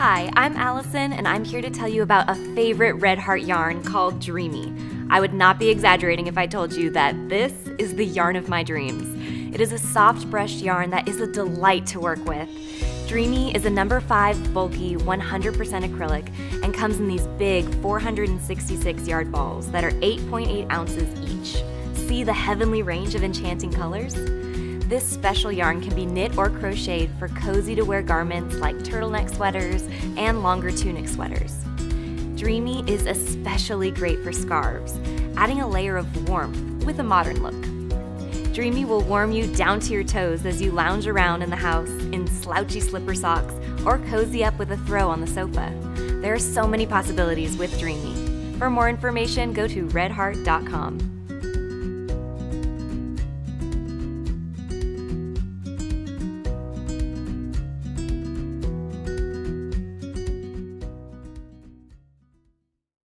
Hi, I'm Allison, and I'm here to tell you about a favorite Red Heart yarn called Dreamy. I would not be exaggerating if I told you that this is the yarn of my dreams. It is a soft brushed yarn that is a delight to work with. Dreamy is a number 5 bulky 100% acrylic and comes in these big 466 yard balls that are 8.8 ounces each. See the heavenly range of enchanting colors? This special yarn can be knit or crocheted for cozy to wear garments like turtleneck sweaters and longer tunic sweaters. Dreamy is especially great for scarves, adding a layer of warmth with a modern look. Dreamy will warm you down to your toes as you lounge around in the house in slouchy slipper socks or cozy up with a throw on the sofa. There are so many possibilities with Dreamy. For more information, go to redheart.com.